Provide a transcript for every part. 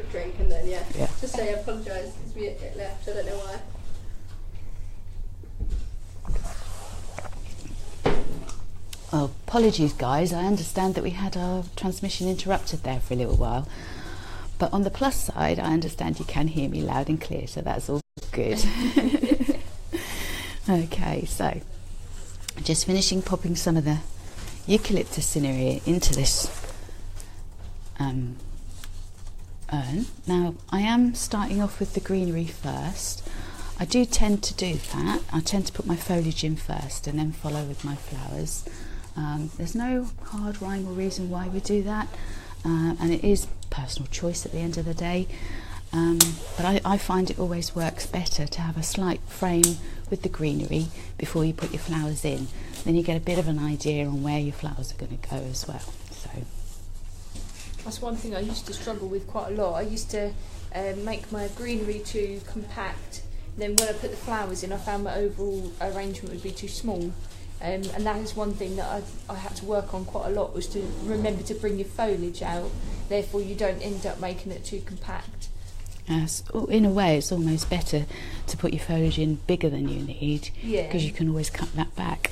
quick drink and then just say I apologise because it left. I don't know why. Oh, apologies guys, I understand that we had our transmission interrupted there for a little while, but on the plus side I understand you can hear me loud and clear, so that's all good. Okay, so just finishing popping some of the eucalyptus cinerea into this urn. Now I am starting off with the greenery first. I do tend to do that. I tend to put my foliage in first and then follow with my flowers. There's no hard rhyme or reason why we do that, and it is personal choice at the end of the day, but I find it always works better to have a slight frame with the greenery before you put your flowers in. Then you get a bit of an idea on where your flowers are going to go as well. So that's one thing I used to struggle with quite a lot. I used to make my greenery too compact. Then when I put the flowers in, I found my overall arrangement would be too small. And that is one thing that I had to work on quite a lot, was to remember to bring your foliage out, therefore you don't end up making it too compact. Yes, in a way it's almost better to put your foliage in bigger than you need, because you can always cut that back.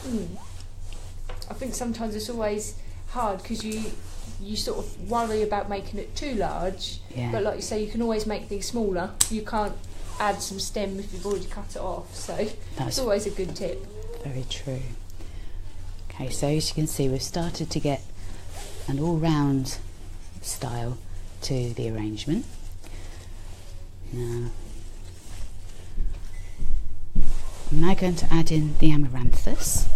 I think sometimes it's always hard because you sort of worry about making it too large, but like you say, you can always make things smaller. You can't add some stem if you've already cut it off, so it's always a good tip. Very true. Okay, so as you can see, we've started to get an all-round style to the arrangement. Now, I'm now going to add in the amaranthus.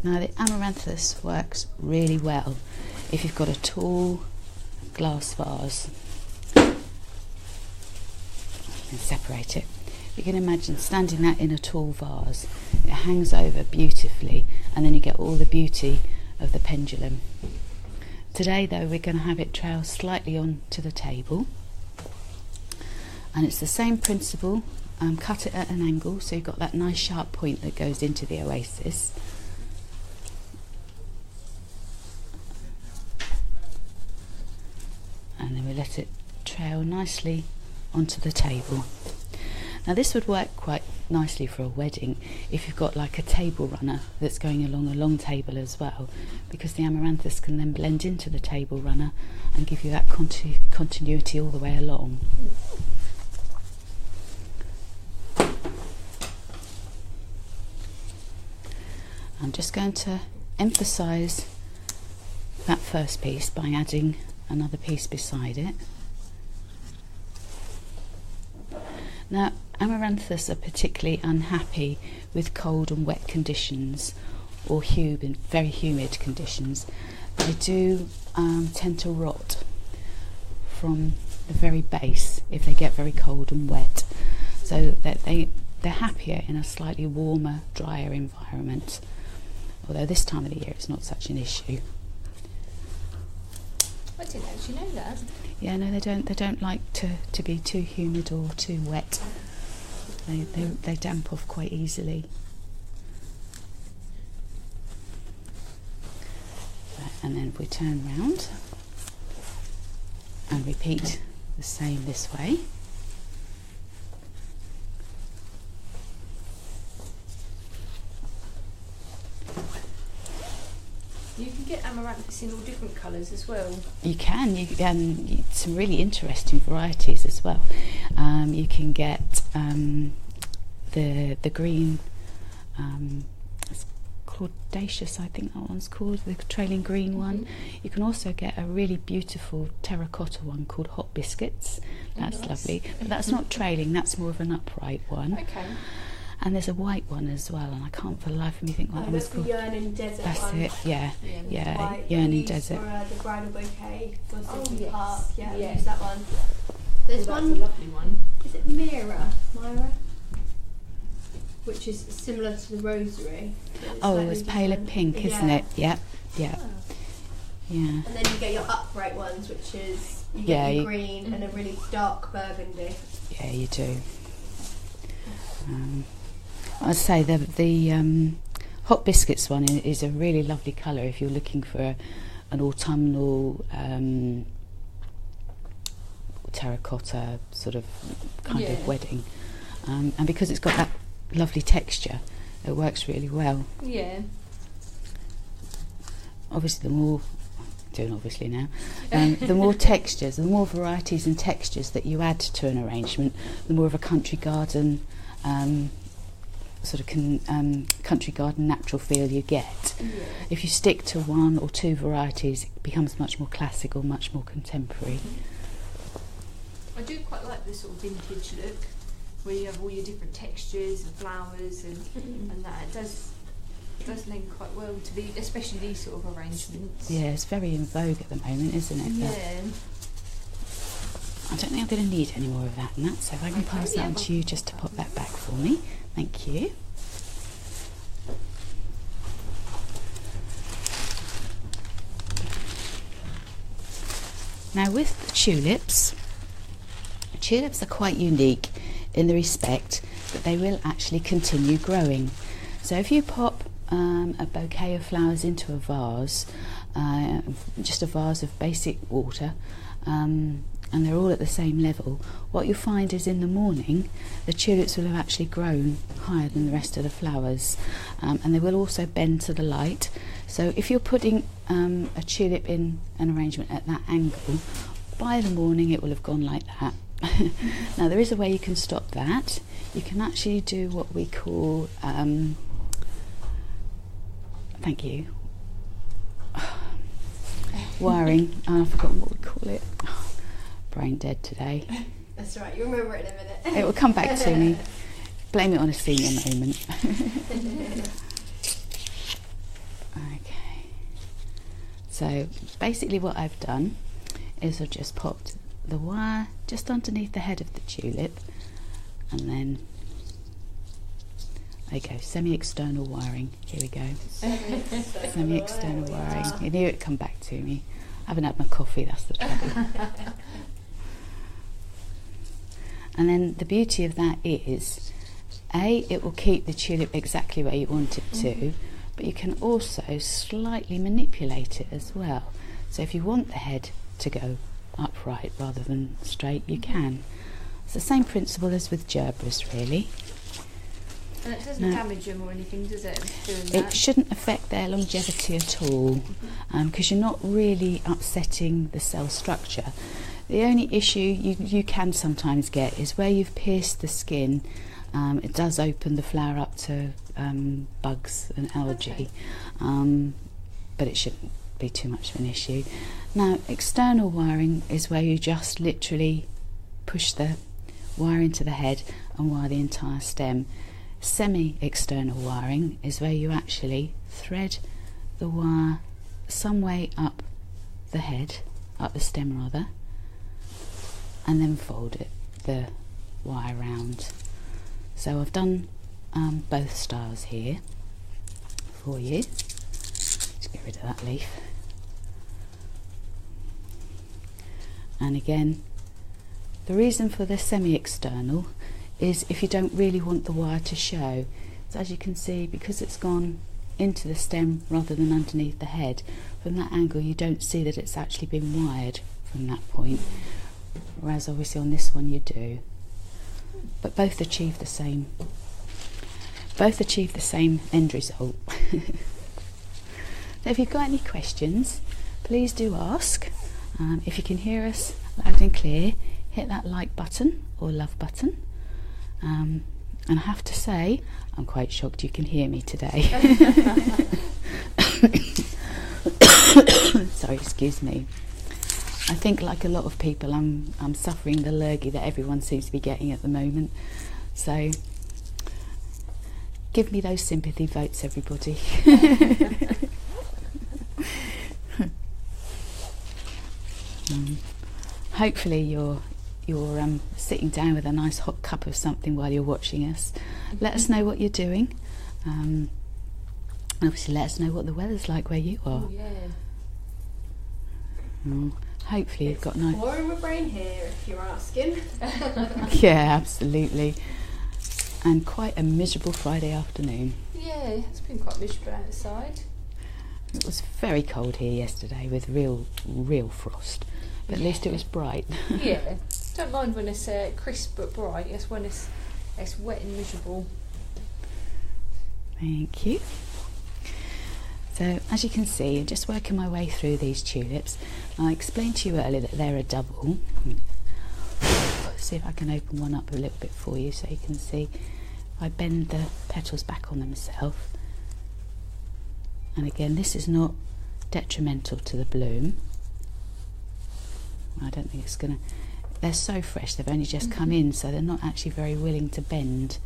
Now the amaranthus works really well if you've got a tall glass vase. And separate it. You can imagine standing that in a tall vase. It hangs over beautifully, and then you get all the beauty of the pendulum. Today though, we're going to have it trail slightly onto the table, and it's the same principle. Cut it at an angle so you've got that nice sharp point that goes into the oasis. And then we let it trail nicely onto the table. Now this would work quite nicely for a wedding if you've got like a table runner that's going along a long table as well, because the amaranthus can then blend into the table runner and give you that continuity all the way along. I'm just going to emphasise that first piece by adding another piece beside it. Now, amaranthus are particularly unhappy with cold and wet conditions, or very humid conditions. They do tend to rot from the very base if they get very cold and wet. So that they're happier in a slightly warmer, drier environment. Although this time of the year it's not such an issue. I didn't actually know that. Yeah, no, they don't like to be too humid or too wet. They damp off quite easily. And then if we turn round and repeat the same this way. You can get amaranthus in all different colours as well. You can. Some really interesting varieties as well. You can get the green. It's called Audacious, I think that one's called, the trailing green one. You can also get a really beautiful terracotta one called Hot Biscuits. That's lovely, but that's not trailing. That's more of an upright one. Okay. And there's a white one as well, and I can't for the life of me think what that one's called. The Yearning Desert That's one. it, yeah, White, Yearning Desert. For the bridal bouquet for Centrepiece yes. Park. Yeah, Yeah. use that one. There's That's one. a lovely one. Is it Myra? Which is similar to the rosary. Oh, it's paler pink, isn't it? Yeah, yeah, yeah. And then you get your upright ones, which is you get your green and a really dark burgundy. Yeah, you do. I'd say the Hot Biscuits one is a really lovely colour if you're looking for an autumnal terracotta sort of kind of wedding, and because it's got that lovely texture, it works really well. Yeah. Obviously, the more the more textures, the more varieties and textures that you add to an arrangement, the more of a country garden country garden natural feel you get. Yeah. If you stick to one or two varieties, it becomes much more classical, much more contemporary. I do quite like this sort of vintage look, where you have all your different textures and flowers and that. It does lend quite well to especially these sort of arrangements. Yeah, it's very in vogue at the moment, isn't it? Yeah. I don't think I'm going to need any more of that and that, so if I can pass that on to you just to pop that back for me. Thank you. Now with the tulips are quite unique in the respect that they will actually continue growing. So if you pop a bouquet of flowers into a vase, just a vase of basic water, and they're all at the same level, what you'll find is in the morning the tulips will have actually grown higher than the rest of the flowers, and they will also bend to the light. So if you're putting a tulip in an arrangement at that angle, by the morning it will have gone like that. Now there is a way you can stop that. You can actually do what we call thank you, wiring. Oh, I've forgotten what we call it. Brain dead today. That's right, you'll remember it in a minute. It will come back to me. Blame it on a senior moment. Okay. So basically what I've done is I've just popped the wire just underneath the head of the tulip, and then there you go, semi-external wiring. Here we go. Semi-external wiring. I knew it'd come back to me. I haven't had my coffee, that's the trouble. And then the beauty of that is, it will keep the tulip exactly where you want it to, but you can also slightly manipulate it as well. So if you want the head to go upright rather than straight, you can. It's the same principle as with gerbers, really. And it doesn't damage them or anything, does it? It shouldn't affect their longevity at all, because you're not really upsetting the cell structure. The only issue you can sometimes get is where you've pierced the skin. It does open the flower up to bugs and algae, but it shouldn't be too much of an issue. Now, external wiring is where you just literally push the wire into the head and wire the entire stem. Semi-external wiring is where you actually thread the wire some way up the head, up the stem rather, and then fold the wire round. So I've done both styles here for you. Let's get rid of that leaf. And again, the reason for the semi-external is if you don't really want the wire to show. So as you can see, because it's gone into the stem rather than underneath the head, from that angle you don't see that it's actually been wired from that point, whereas obviously on this one you do. But both achieve the same end result. So if you've got any questions, please do ask. If you can hear us loud and clear, hit that like button or love button. And I have to say, I'm quite shocked you can hear me today. Sorry, excuse me. I think, like a lot of people, I'm suffering the lurgy that everyone seems to be getting at the moment. So give me those sympathy votes, everybody. Hopefully you're sitting down with a nice hot cup of something while you're watching us. Let us know what you're doing. And obviously let us know what the weather's like where you are. Oh, yeah. Hopefully you've got nice... pouring with rain here, if you're asking. Yeah, absolutely. And quite a miserable Friday afternoon. Yeah, it's been quite miserable outside. It was very cold here yesterday with real frost, but at least it was bright. Yeah, don't mind when it's crisp but bright. It's when it's wet and miserable. Thank you. So as you can see, I'm just working my way through these tulips. I explained to you earlier that they're a double. See if I can open one up a little bit for you so you can see. I bend the petals back on themselves. And again, this is not detrimental to the bloom. I don't think it's going to... They're so fresh, they've only just come in, so they're not actually very willing to bend.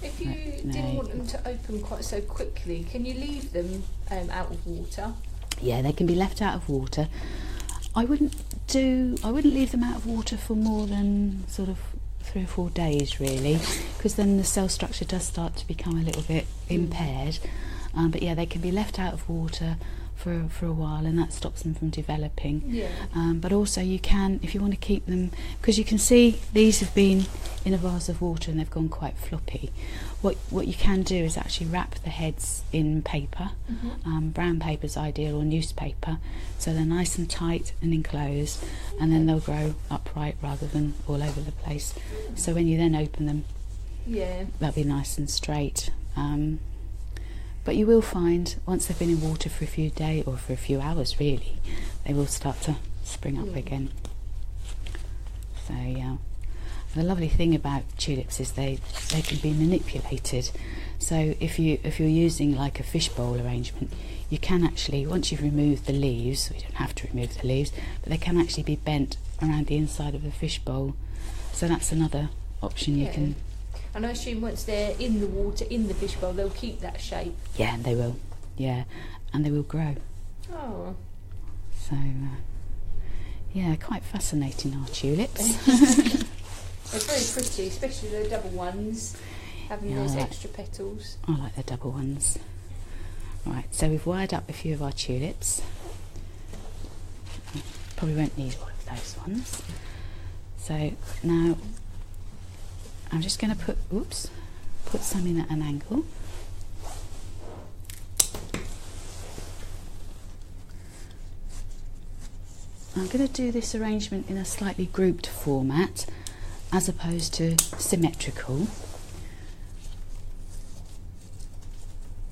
If you didn't want them to open quite so quickly, can you leave them out of water? Yeah, they can be left out of water. I wouldn't leave them out of water for more than sort of 3 or 4 days really, because then the cell structure does start to become a little bit impaired. But yeah, they can be left out of water for a while, and that stops them from developing. Yeah. But also you can, if you want to keep them, because you can see these have been in a vase of water and they've gone quite floppy. What you can do is actually wrap the heads in paper. Brown paper is ideal, or newspaper, so they're nice and tight and enclosed, and then they'll grow upright rather than all over the place. So when you then open them, they'll be nice and straight. But you will find once they've been in water for a few days, or for a few hours really, they will start to spring up again. So yeah, the lovely thing about tulips is they can be manipulated. So if you're using like a fishbowl arrangement, you can actually, once you've removed the leaves, you don't have to remove the leaves, but they can actually be bent around the inside of the fishbowl. So that's another option you can. And I assume once they're in the water, in the fishbowl, they'll keep that shape. Yeah, they will. Yeah, and they will grow. Oh. So, yeah, quite fascinating, our tulips. They're very pretty, especially the double ones, having those extra petals. I like the double ones. Right, so we've wired up a few of our tulips. Probably won't need all of those ones. So now I'm just going to put some in at an angle. I'm going to do this arrangement in a slightly grouped format as opposed to symmetrical.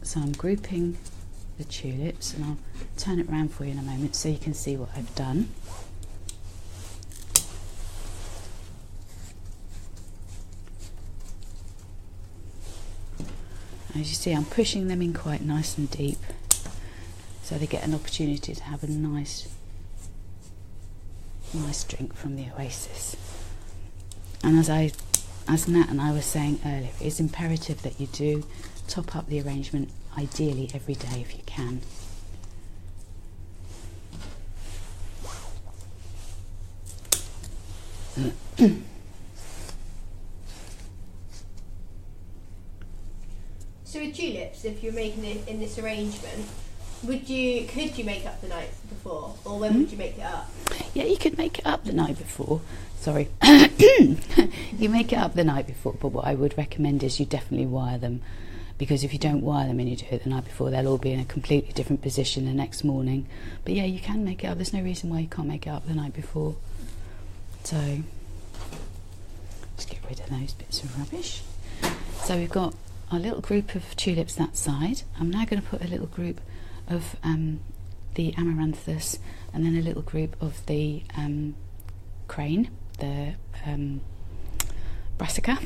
So I'm grouping the tulips, and I'll turn it around for you in a moment so you can see what I've done. As you see, I'm pushing them in quite nice and deep so they get an opportunity to have a nice drink from the oasis. And as Nat and I were saying earlier, it's imperative that you do top up the arrangement ideally every day if you can. So with tulips, if you're making it in this arrangement, could you make up the night before, or when would you make it up? Yeah, you could make it up the night before. Sorry. You make it up the night before, but what I would recommend is you definitely wire them, because if you don't wire them and you do it the night before, they'll all be in a completely different position the next morning. But yeah, you can make it up. There's no reason why you can't make it up the night before. So just get rid of those bits of rubbish. So we've got our little group of tulips that side. I'm now going to put a little group of the amaranthus, and then a little group of the crane, the brassica,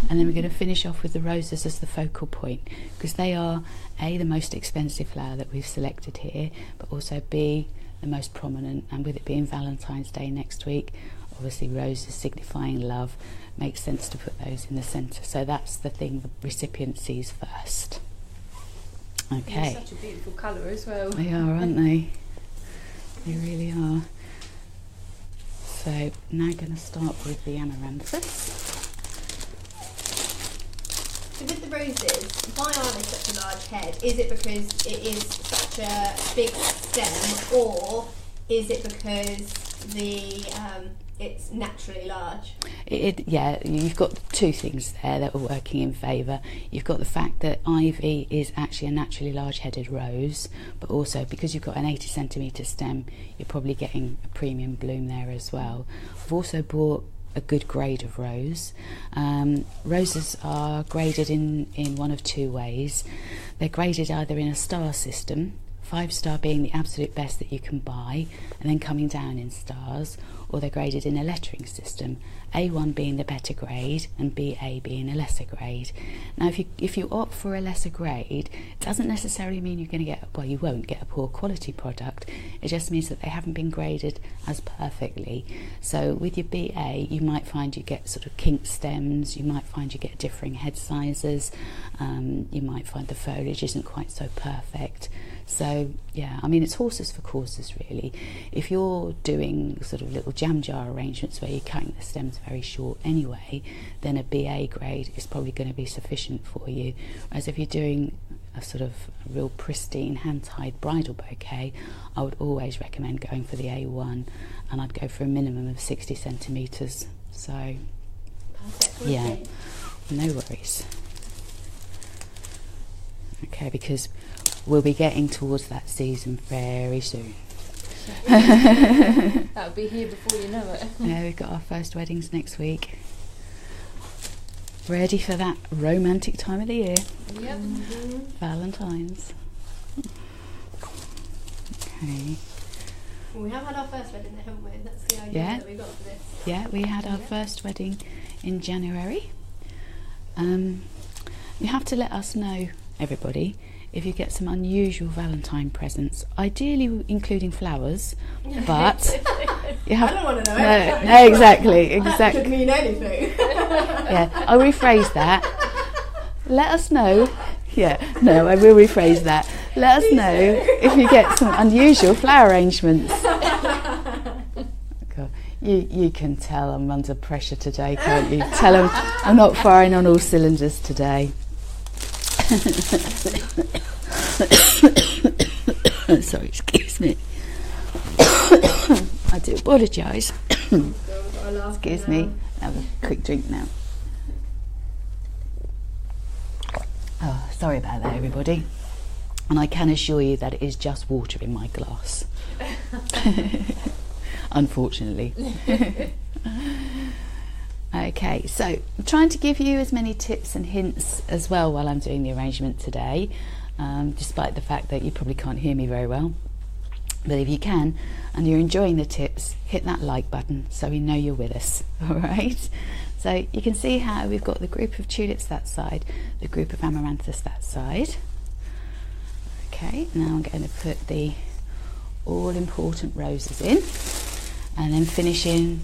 and then we're going to finish off with the roses as the focal point, because they are the most expensive flower that we've selected here, but also B, the most prominent, and with it being Valentine's Day next week, obviously roses signifying love, makes sense to put those in the centre. So that's the thing the recipient sees first. Okay. They're such a beautiful colour as well. They are, aren't they? They really are. So now going to start with the amaranthus. So with the roses, why are they such a large head? Is it because it is such a big stem, or is it because the it's naturally large. Yeah, you've got two things there that are working in favour. You've got the fact that ivy is actually a naturally large-headed rose, but also because you've got an 80 centimetre stem, you're probably getting a premium bloom there as well. I've also bought a good grade of rose. Roses are graded in one of two ways. They're graded either in a star system, 5-star being the absolute best that you can buy, and then coming down in stars, or they're graded in a lettering system, A1 being the better grade and BA being a lesser grade. Now if you opt for a lesser grade, it doesn't necessarily mean you're going to get, well, you won't get a poor quality product. It just means that they haven't been graded as perfectly. So with your BA, you might find you get sort of kinked stems, you might find you get differing head sizes, you might find the foliage isn't quite so perfect. So yeah, I mean, it's horses for courses really. If you're doing sort of little jam jar arrangements where you're cutting the stems very short anyway, then a BA grade is probably going to be sufficient for you. Whereas if you're doing a sort of real pristine hand-tied bridal bouquet, I would always recommend going for the A1, and I'd go for a minimum of 60 centimetres. So Perfect. yeah, no worries. Okay, because we'll be getting towards that season very soon. That'll be here before you know it. Yeah, we've got our first weddings next week. Ready for that romantic time of the year. Yep. Valentine's. Okay. Well, we have had our first wedding there, haven't we? That's the idea Yeah. that we got for this. Yeah, we had our first wedding in January. You have to let us know, everybody, if you get some unusual Valentine presents, ideally including flowers, but you have, I don't want to know no, exactly. That could mean anything. Yeah, I'll rephrase that. Let us know. Yeah, no, I will rephrase that. Let us know if you get some unusual flower arrangements. God, you can tell I'm under pressure today, can't you? Tell them I'm not firing on all cylinders today. Sorry, excuse me. I do apologise. Excuse me. Have a quick drink now. Oh, sorry about that, everybody. And I can assure you that it is just water in my glass. Unfortunately. Okay, so I'm trying to give you as many tips and hints as well while I'm doing the arrangement today, despite the fact that you probably can't hear me very well. But if you can, and you're enjoying the tips, hit that like button so we know you're with us, all right? So you can see how we've got the group of tulips that side, the group of amaranthus that side. Okay, now I'm going to put the all-important roses in, and then filling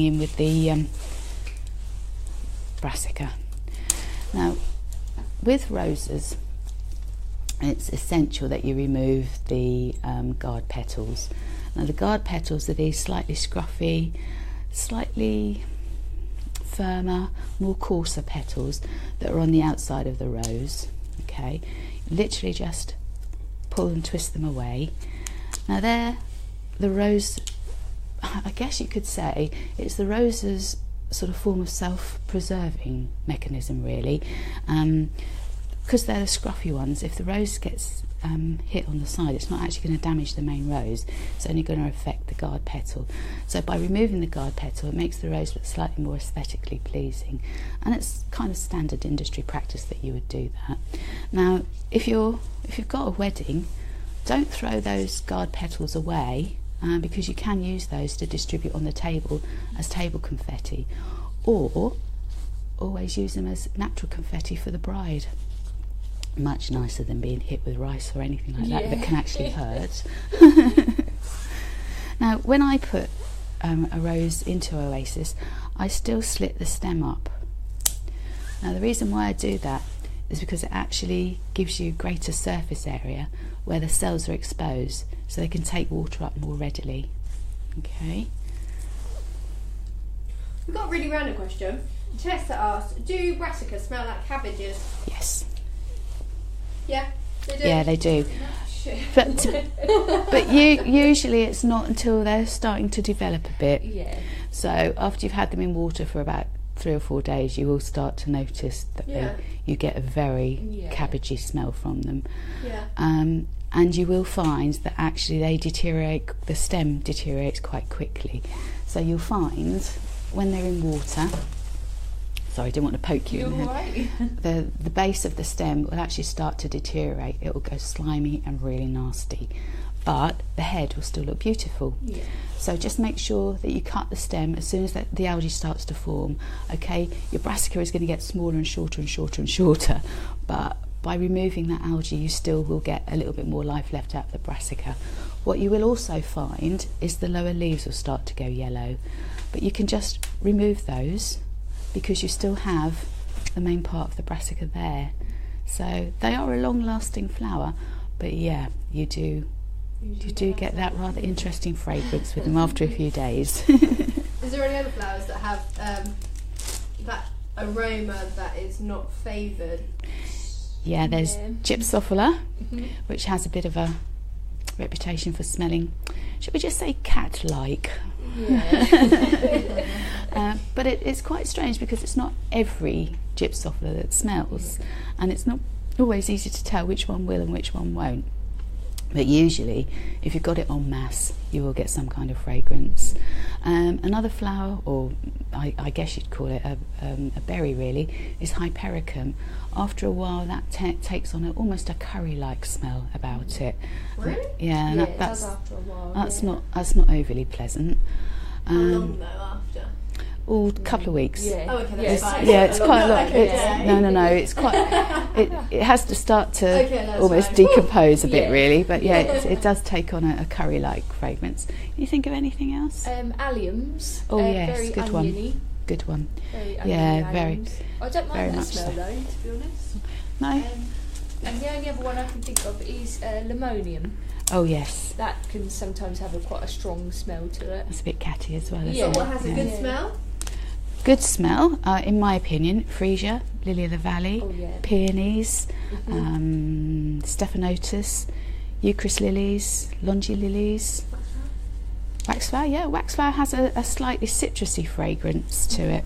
in with the brassica. Now, with roses, it's essential that you remove the guard petals. Now, the guard petals are these slightly scruffy, slightly firmer, more coarser petals that are on the outside of the rose. Okay, literally just pull and twist them away. Now, they're the rose, I guess you could say it's the rose's sort of form of self-preserving mechanism, really, because they're the scruffy ones. If the rose gets hit on the side, it's not actually going to damage the main rose, it's only going to affect the guard petal. So by removing the guard petal, it makes the rose look slightly more aesthetically pleasing, and it's kind of standard industry practice that you would do that. Now, if you've got a wedding, don't throw those guard petals away, because you can use those to distribute on the table as table confetti, or always use them as natural confetti for the bride. Much nicer than being hit with rice or anything like that can actually hurt. Now, when I put a rose into Oasis, I still slit the stem up. Now, the reason why I do that is because it actually gives you greater surface area where the cells are exposed, so they can take water up more readily. Okay. We've got a really random question. Tessa asked, do brassicas smell like cabbages? Yes. Yeah, they do? Yeah, they do. but usually it's not until they're starting to develop a bit. Yeah. So after you've had them in water for about 3 or 4 days, you will start to notice that you get a very cabbagey smell from them. Yeah. And you will find that actually they deteriorate, the stem deteriorates quite quickly. So you'll find when they're in water, sorry, I didn't want to poke you in the head. Right. The base of the stem will actually start to deteriorate. It will go slimy and really nasty. But the head will still look beautiful. Yeah. So just make sure that you cut the stem as soon as the algae starts to form. Okay, your brassica is going to get smaller and shorter and shorter and shorter, but by removing that algae you still will get a little bit more life left out of the brassica. What you will also find is the lower leaves will start to go yellow, but you can just remove those because you still have the main part of the brassica there. So they are a long-lasting flower, but yeah, you do get that rather interesting fragrance with them after a few days. Is there any other flowers that have that aroma that is not favoured? Yeah, there's Gypsophila, which has a bit of a reputation for smelling, should we just say cat-like? Yeah. But it's quite strange because it's not every Gypsophila that smells, and it's not always easy to tell which one will and which one won't. But usually, if you've got it en masse, you will get some kind of fragrance. Another flower, or I guess you'd call it a berry really, is Hypericum. After a while, that takes on almost a curry-like smell about it. Really? Yeah, it does after a while. That's not overly pleasant. How long though after? A couple of weeks. Yeah. Oh, okay, that's fine. Yeah, it's quite a lot. No, it's quite. It has to start to almost decompose a bit, really. But yeah, it does take on a curry-like fragrance. You think of anything else? Alliums. Oh yes, very good oniony. one. Good one. Very Yeah, very. I don't very mind that much smell so. though, to be honest. No. And the only other one I can think of is lemonium. Oh yes. That can sometimes have quite a strong smell to it. It's a bit catty as well. Isn't So it? what has a good smell? Good smell, in my opinion, freesia, lily of the valley, peonies, stephanotis, eucharis lilies, longi lilies. Waxflower, yeah, waxflower has a slightly citrusy fragrance to it.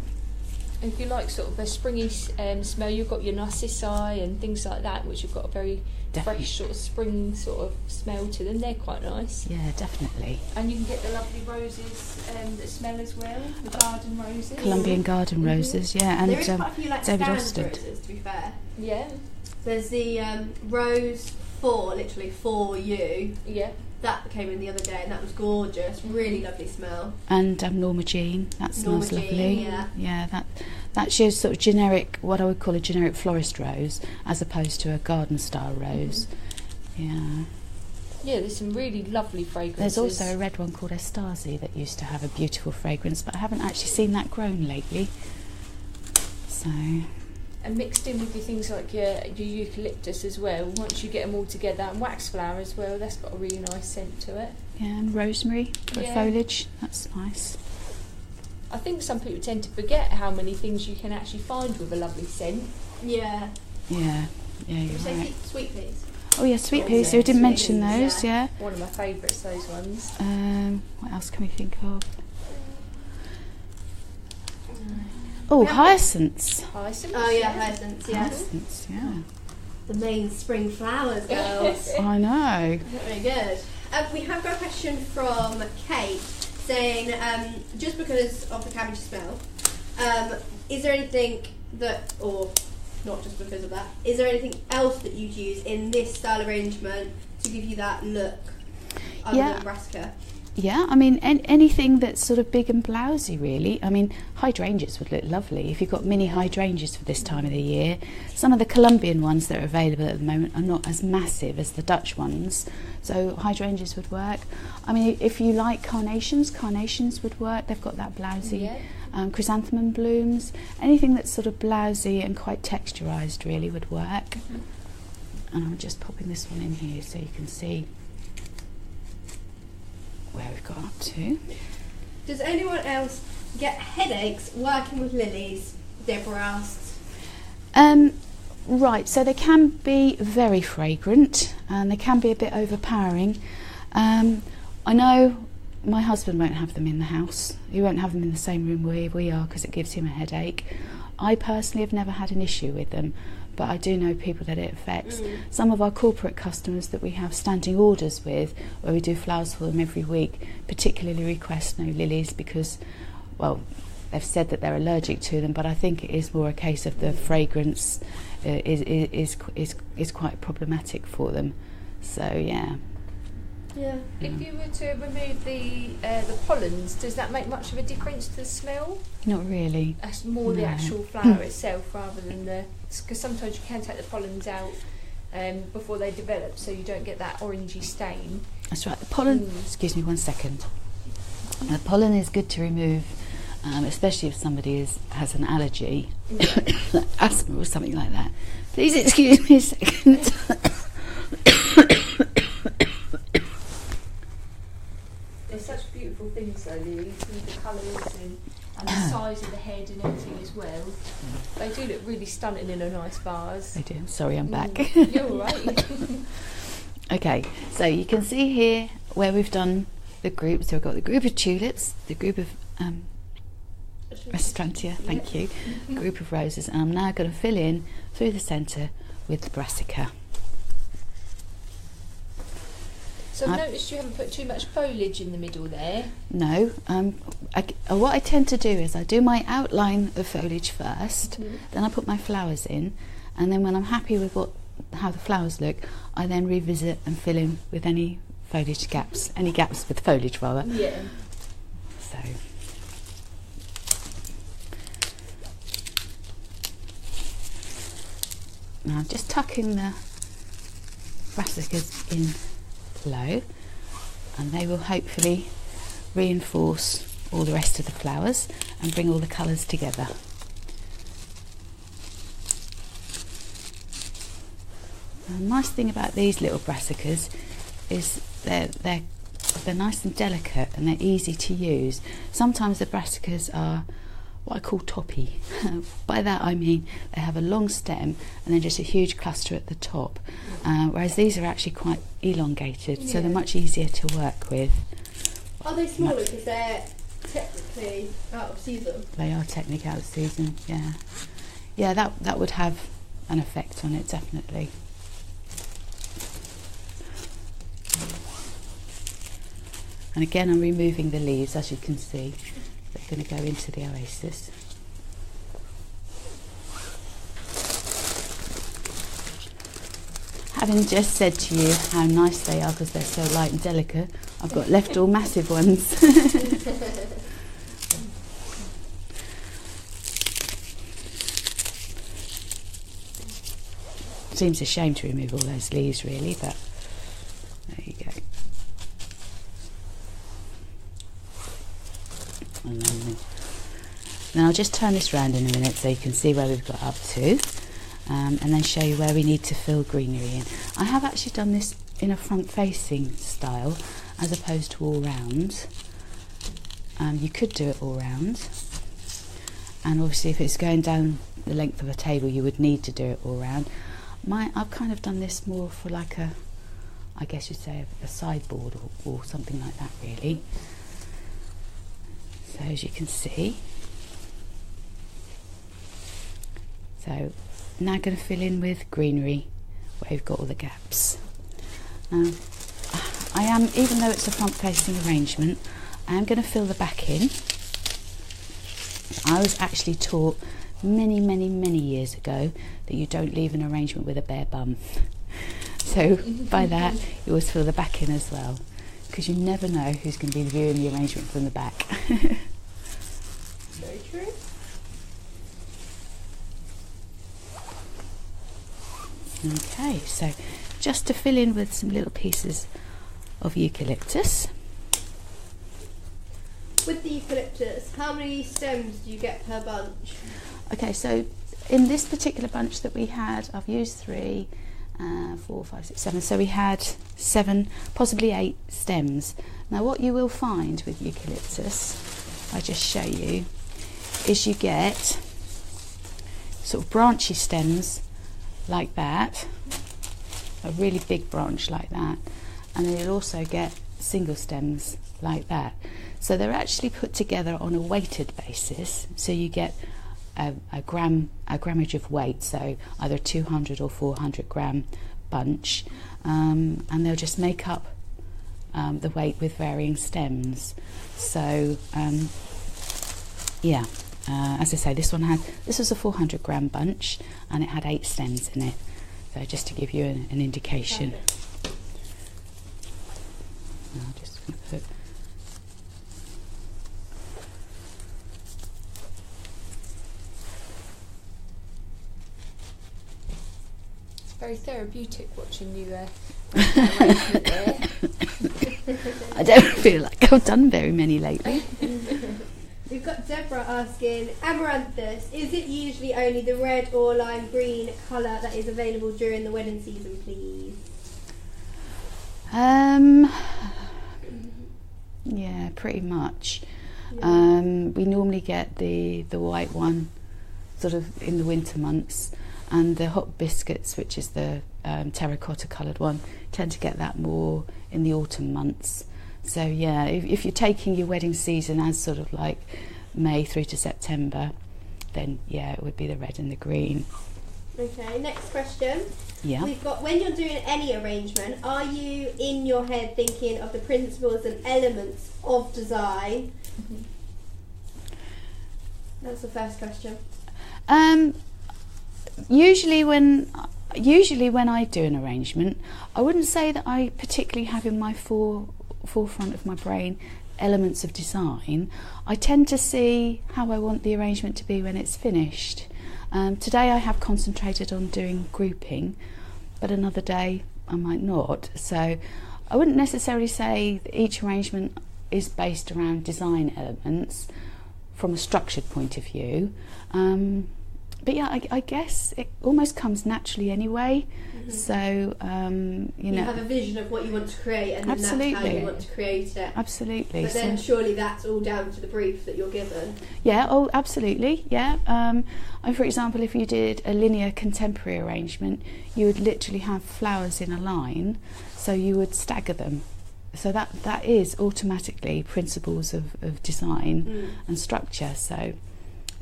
If you like sort of a springy smell, you've got your narcissi and things like that, which have got a very fresh sort of spring sort of smell to them. They're quite nice. Yeah, definitely. And you can get the lovely roses that smell as well, the garden roses. Colombian garden roses, yeah, and there is quite a few like David stand Austin. roses, to be fair. Yeah. There's the rose literally for you. Yeah. That came in the other day and that was gorgeous, really lovely smell. And Norma Jean, that smells Norma lovely. Jean, yeah, that shows sort of generic, what I would call a generic florist rose, as opposed to a garden style rose. Yeah. Yeah, there's some really lovely fragrances. There's also a red one called Estasi that used to have a beautiful fragrance, but I haven't actually seen that grown lately. So. And mixed in with your things like your eucalyptus as well, once you get them all together, and waxflower as well, that's got a really nice scent to it. Yeah, and rosemary for foliage, that's nice. I think some people tend to forget how many things you can actually find with a lovely scent. Yeah. Yeah, you're right. Sweet peas. Oh yeah, sweet peas, we didn't mention those, yeah. One of my favourites, those ones. What else can we think of? Oh, hyacinths. Hyacinths? Oh yeah, hyacinths, yeah. Hyacinths, yeah. The main spring flowers, girls. I know. Very good. We have got a question from Kate saying, just because of the cabbage smell, is there anything that, or not just because of that, is there anything else that you'd use in this style arrangement to give you that look other than brassica? Yeah, I mean, anything that's sort of big and blousy, really. I mean, hydrangeas would look lovely if you've got mini hydrangeas for this time of the year. Some of the Colombian ones that are available at the moment are not as massive as the Dutch ones, so hydrangeas would work. I mean, if you like carnations would work. They've got that blousy. Chrysanthemum blooms, anything that's sort of blousy and quite texturised really would work. And I'm just popping this one in here so you can see where we've got up to. Does anyone else get headaches working with lilies? Deborah asked. Right, so they can be very fragrant and they can be a bit overpowering. I know my husband won't have them in the house. He won't have them in the same room where we are because it gives him a headache. I personally have never had an issue with them, but I do know people that it affects. Some of our corporate customers that we have standing orders with, where we do flowers for them every week, particularly request no lilies because, well, they've said that they're allergic to them, but I think it is more a case of the fragrance is quite problematic for them. So yeah. Yeah. If you were to remove the pollens, does that make much of a difference to the smell? Not really. That's more the actual flower itself rather than the... Because sometimes you can take the pollens out before they develop, so you don't get that orangey stain. That's right. The pollen... Excuse me 1 second. The pollen is good to remove, especially if somebody has an allergy, like asthma or something like that. Please excuse me a second. They're such beautiful things though, these, with the colours and the size of the head and everything as well. They do look really stunning in a nice vase. They do. Sorry, I'm back. You're all right. Okay, so you can see here where we've done the group. So we've got the group of tulips, the group of Restrantia, thank you, group of roses, and I'm now going to fill in through the centre with the brassica. So I've noticed you haven't put too much foliage in the middle there. No, what I tend to do is I do my outline of foliage first, then I put my flowers in, and then when I'm happy with how the flowers look, I then revisit and fill in with any foliage gaps, any gaps with foliage rather. Yeah. So. Now just tucking the brassicas in low, and they will hopefully reinforce all the rest of the flowers and bring all the colours together. The nice thing about these little brassicas is they're nice and delicate and they're easy to use. Sometimes the brassicas are what I call toppy. By that I mean they have a long stem and then just a huge cluster at the top, whereas these are actually quite elongated, so they're much easier to work with. Are they smaller because they're technically out of season? They are technically out of season, yeah. Yeah, that would have an effect on it, definitely. And again, I'm removing the leaves, as you can see. They're going to go into the oasis. Having just said to you how nice they are because they're so light and delicate, I've got left all massive ones. Seems a shame to remove all those leaves really, but there you go. And then I'll just turn this round in a minute so you can see where we've got up to, and then show you where we need to fill greenery in. I have actually done this in a front facing style as opposed to all round. You could do it all round, and obviously if it's going down the length of a table you would need to do it all round. I've kind of done this more for like a, I guess you'd say a sideboard or something like that really. So as you can see, so now going to fill in with greenery where we've got all the gaps. Now I am, even though it's a front facing arrangement, I am going to fill the back in. I was actually taught many years ago that you don't leave an arrangement with a bare bum. So by that you always fill the back in as well, because you never know who's going to be viewing the arrangement from the back. Very true. Okay, so just to fill in with some little pieces of eucalyptus. With the eucalyptus, how many stems do you get per bunch? Okay, so in this particular bunch that we had, I've used 3, 4, 5, 6, 7. So we had 7, possibly 8 stems. Now what you will find with eucalyptus, if I just show you, is you get sort of branchy stems like that, a really big branch like that, and then you'll also get single stems like that. So they're actually put together on a weighted basis, so you get a grammage of weight, so either a 200 or 400 gram bunch, and they'll just make up the weight with varying stems. So yeah, as I say, this was a 400 gram bunch, and it had 8 stems in it. So just to give you an indication. I'm just going to put. It's very therapeutic watching you arrangement there. I don't feel like I've done very many lately. We've got Deborah asking, amaranthus, is it usually only the red or lime green colour that is available during the wedding season, please? Yeah, pretty much. Yeah. We normally get the white one sort of in the winter months, and the hot biscuits, which is the terracotta coloured one, tend to get that more in the autumn months. So yeah, if you're taking your wedding season as sort of like May through to September, then yeah, it would be the red and the green. Okay, next question. Yeah. We've got, when you're doing any arrangement, are you in your head thinking of the principles and elements of design? That's the first question. Usually when I do an arrangement, I wouldn't say that I particularly have in my forefront of my brain elements of design. I tend to see how I want the arrangement to be when it's finished. Today I have concentrated on doing grouping, but another day I might not. So I wouldn't necessarily say that each arrangement is based around design elements from a structured point of view. But yeah, I guess it almost comes naturally anyway. Mm-hmm. So, you know. You have a vision of what you want to create, and then that's how you want to create it. Absolutely. But then surely that's all down to the brief that you're given. Yeah, oh, absolutely, yeah. And for example, if you did a linear contemporary arrangement, you would literally have flowers in a line, so you would stagger them. So that is automatically principles of design and structure. So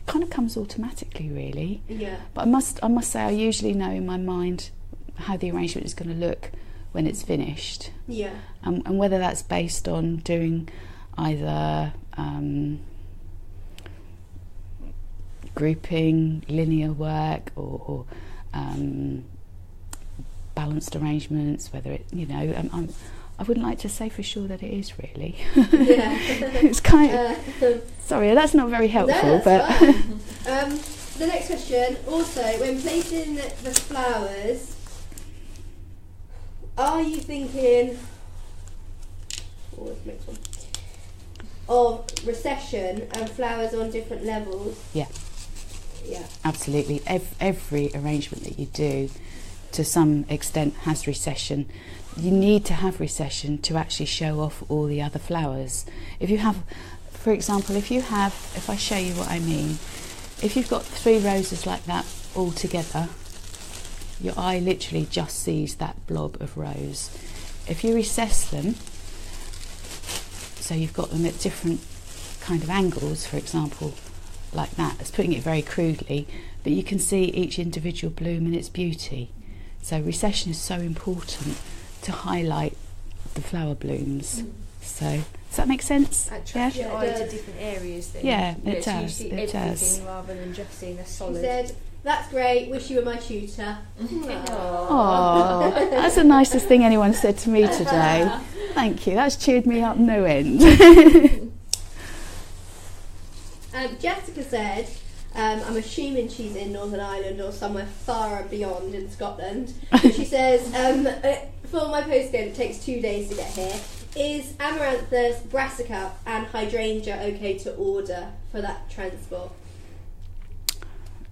kind of comes automatically, really. Yeah. But I must say I usually know in my mind how the arrangement is going to look when it's finished. Yeah. And whether that's based on doing either grouping, linear work, or balanced arrangements, whether it, you know, I wouldn't like to say for sure that it is, really. Yeah. It's kind of... Sorry, that's not very helpful. No, that's but fine. The next question, also, when placing the flowers, are you thinking... what's the next one? Of recession and flowers on different levels? Yeah. Yeah. Absolutely. Every arrangement that you do, to some extent, has recession. You need to have recession to actually show off all the other flowers. If you have, for example, if I show you what I mean, if you've got 3 roses like that all together, your eye literally just sees that blob of rose. If you recess them, so you've got them at different kind of angles, for example, like that, it's putting it very crudely, but you can see each individual bloom and its beauty. So recession is so important to highlight the flower blooms. So does that make sense? Attract your eye to different areas then. Yeah, you it does. You see it everything does. rather than just seeing a solid. She said, "That's great, wish you were my tutor." Oh, that's the nicest thing anyone said to me today. Thank you, that's cheered me up no end. Jessica said, I'm assuming she's in Northern Ireland or somewhere far and beyond in Scotland. She says, for my postcode it takes 2 days to get here. Is amaranthus, brassica and hydrangea okay to order for that transport?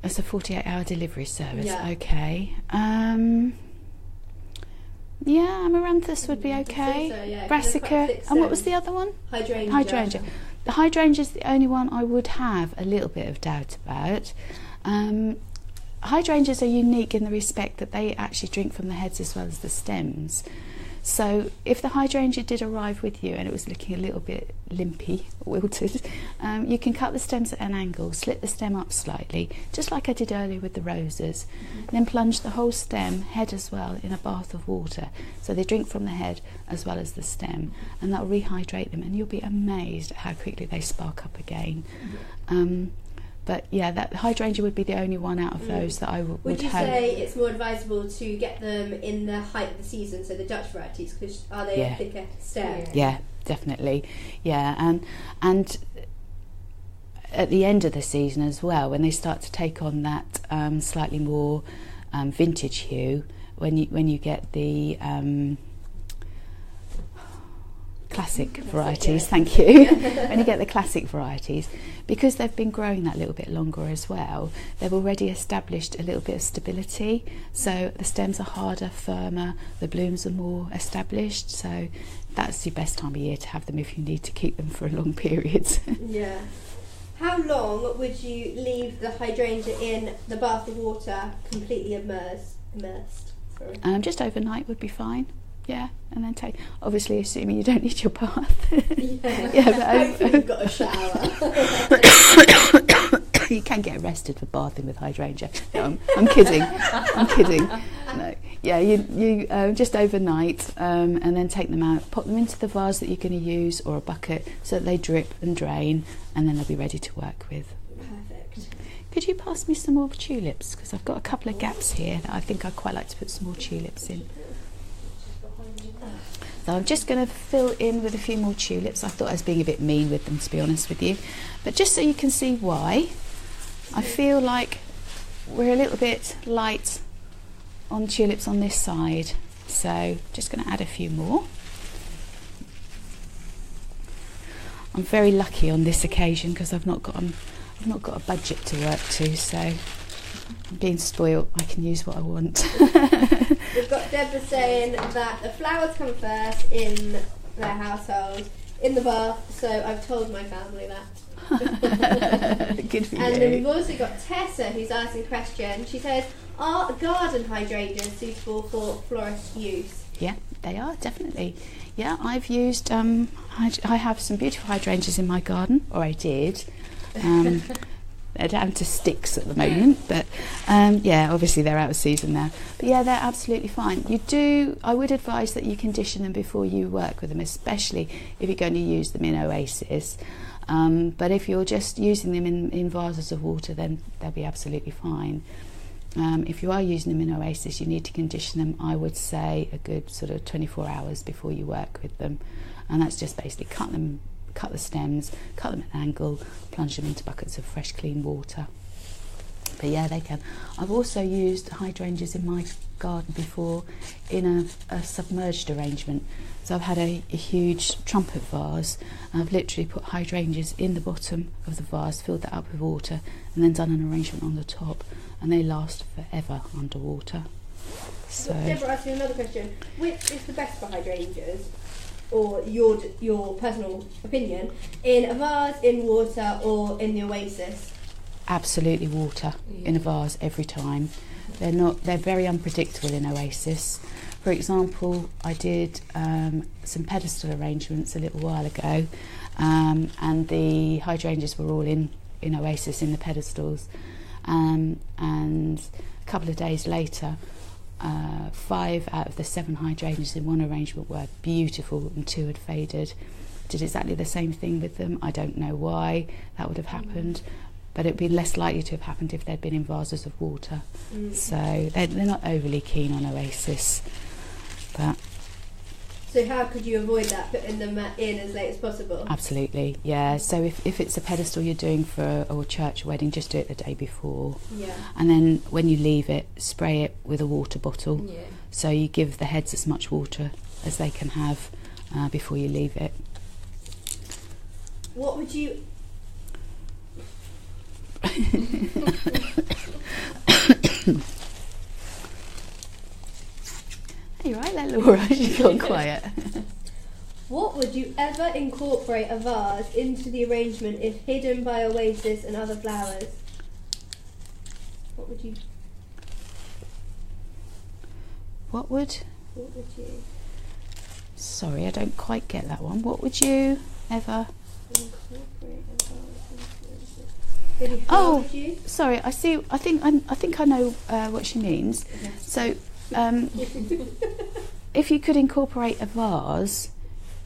It's a 48-hour delivery service, yeah. Okay. Yeah, amaranthus would be okay. So, yeah, brassica, and what was the other one? Hydrangea. The hydrangea is the only one I would have a little bit of doubt about. hydrangeas are unique in the respect that they actually drink from the heads as well as the stems. So if the hydrangea did arrive with you and it was looking a little bit limpy, wilted, you can cut the stems at an angle, slit the stem up slightly, just like I did earlier with the roses, and then plunge the whole stem, head as well, in a bath of water. So they drink from the head as well as the stem, and that will rehydrate them, and you'll be amazed at how quickly they spark up again. But yeah, that hydrangea would be the only one out of those that I would Would you hope. say it's more advisable to get them in the height of the season, so the Dutch varieties, because are they a thicker stem? Yeah, definitely. Yeah, and at the end of the season as well, when they start to take on that slightly more vintage hue, when you get the classic varieties, thank you. When you get the classic varieties, because they've been growing that little bit longer as well, they've already established a little bit of stability, so the stems are harder, firmer, the blooms are more established, so that's your best time of year to have them if you need to keep them for a long period. Yeah. How long would you leave the hydrangea in the bath of water completely immersed? Sorry. Just overnight would be fine. Yeah, and then take, obviously assuming you don't need your bath. Hopefully you've got a shower. You can get arrested for bathing with hydrangea. No, I'm kidding. I'm kidding. No. Yeah, you just overnight, and then take them out, pop them into the vase that you're going to use, or a bucket, so that they drip and drain, and then they'll be ready to work with. Perfect. Could you pass me some more tulips? Because I've got a couple of gaps here that I think I'd quite like to put some more tulips in. So I'm just going to fill in with a few more tulips. I thought I was being a bit mean with them, to be honest with you. But just so you can see why, I feel like we're a little bit light on tulips on this side. So just going to add a few more. I'm very lucky on this occasion because I've not got a budget to work to, so I'm being spoilt. I can use what I want. We've got Deborah saying that the flowers come first in their household, in the bath, so I've told my family that. Good for you. And then we've also got Tessa who's asking a question. She says, are garden hydrangeas suitable for florist use? Yeah, they are, definitely. Yeah, I've used, I have some beautiful hydrangeas in my garden, or I did. They're down to sticks at the moment, but yeah, obviously they're out of season now. But yeah, they're absolutely fine. I would advise that you condition them before you work with them, especially if you're going to use them in oasis. But if you're just using them in vases of water, then they'll be absolutely fine. If you are using them in oasis, you need to condition them, I would say, a good sort of 24 hours before you work with them. And that's just basically cut the stems, cut them at an angle, plunge them into buckets of fresh clean water. But yeah, they can. I've also used hydrangeas in my garden before in a submerged arrangement. So I've had a huge trumpet vase, and I've literally put hydrangeas in the bottom of the vase, filled that up with water, and then done an arrangement on the top, and they last forever underwater. So Deborah asked me another question. Which is the best for hydrangeas? Or your personal opinion, in a vase, in water, or in the oasis? Absolutely water, in a vase every time. They're very unpredictable in oasis. For example, I did some pedestal arrangements a little while ago, and the hydrangeas were all in oasis in the pedestals, and a couple of days later, 5 out of the 7 hydrangeas in one arrangement were beautiful and 2 had faded. Did exactly the same thing with them. I don't know why that would have happened, but it would be less likely to have happened if they'd been in vases of water. So they're not overly keen on oasis. But so how could you avoid that, putting them in as late as possible? Absolutely, yeah. So if it's a pedestal you're doing for a church wedding, just do it the day before. Yeah. And then when you leave it, spray it with a water bottle. Yeah. So you give the heads as much water as they can have before you leave it. What would you... You're right there, Laura. She's gone quiet. What would you ever incorporate a vase into the arrangement if hidden by oasis and other flowers? What would you What would you? Sorry, I don't quite get that one. What would you ever? Oh, sorry. I see. I think I know what she means. So, if you could incorporate a vase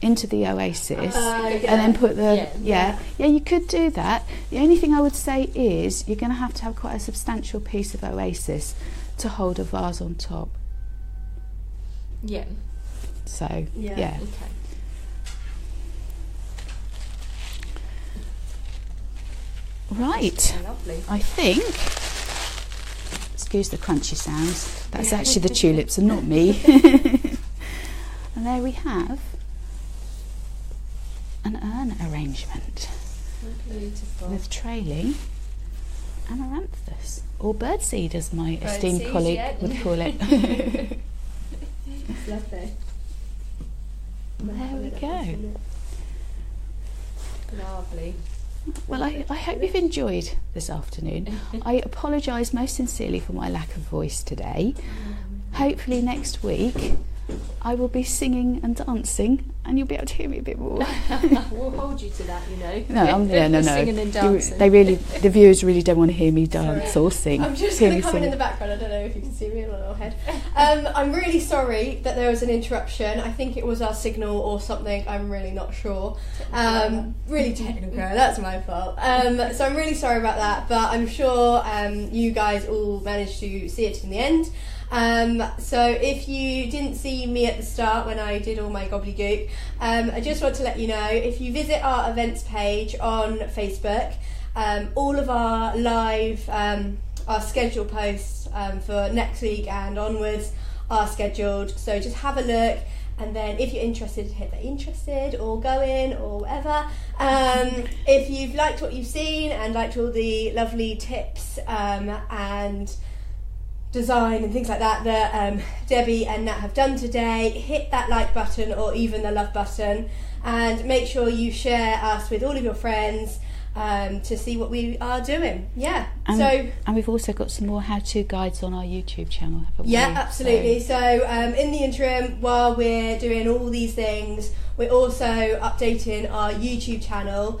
into the oasis and then put the you could do that. The only thing I would say is you're going to have quite a substantial piece of oasis to hold a vase on top. Yeah. So yeah. Okay. Right. Lovely. I think. Excuse the crunchy sounds. That's actually the tulips and not me. And there we have an urn arrangement. Beautiful. With trailing amaranthus, or birdseed as my esteemed colleague would call it. Lovely. There we go. Lovely. Well, I hope you've enjoyed this afternoon. I apologise most sincerely for my lack of voice today. Hopefully next week I will be singing and dancing, and you'll be able to hear me a bit more. We'll hold you to that, you know. No. Singing and dancing. The viewers really don't want to hear me dance or sing. I'm just going to comment in the background. I don't know if you can see me in my little head. I'm really sorry that there was an interruption. I think it was our signal or something. I'm really not sure. Really technical. That's my fault. So I'm really sorry about that. But I'm sure you guys all managed to see it in the end. So if you didn't see me at the start when I did all my gobbledygook, I just want to let you know, if you visit our events page on Facebook, all of our live, our schedule posts for next week and onwards are scheduled, so just have a look. And then if you're interested, hit the interested or go in or whatever. If you've liked what you've seen and liked all the lovely tips and design and things like that Debbie and Nat have done today, hit that like button or even the love button, and make sure you share us with all of your friends to see what we are doing. And we've also got some more how-to guides on our YouTube channel, haven't we? Yeah, absolutely. So in the interim, while we're doing all these things, we're also updating our YouTube channel.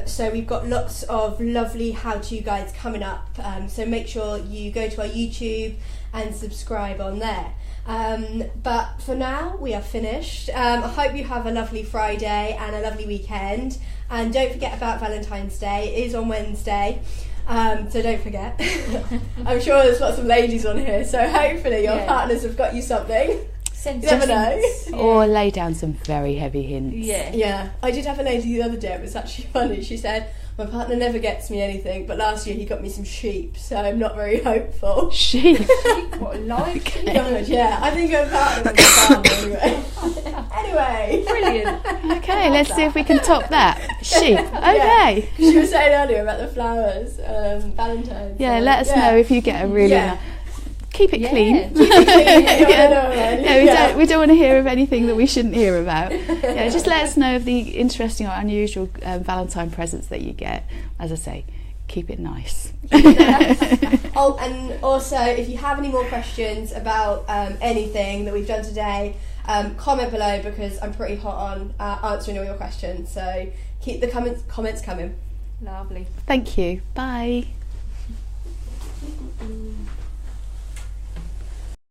So we've got lots of lovely how-to guides coming up. So make sure you go to our YouTube and subscribe on there. But for now, we are finished. I hope you have a lovely Friday and a lovely weekend. And don't forget about Valentine's Day. It is on Wednesday. So don't forget. I'm sure there's lots of ladies on here, so hopefully your partners have got you something. You never know. Or lay down some very heavy hints. Yeah. I did have a lady the other day, it was actually funny. She said, my partner never gets me anything, but last year he got me some sheep, so I'm not very hopeful. Sheep? What a life. God, yeah, I think her partner was a farmer anyway. Brilliant. Okay, let's see if we can top that. Sheep. Okay. Yeah. She was saying earlier about the flowers, Valentine's. Yeah, let us know if you get a really nice... Keep it clean. Keep it clean. We don't want to hear of anything that we shouldn't hear about. Yeah, just let us know of the interesting or unusual Valentine presents that you get. As I say, keep it nice. Oh, and also, if you have any more questions about anything that we've done today, comment below, because I'm pretty hot on answering all your questions. So keep the comments coming. Lovely. Thank you. Bye.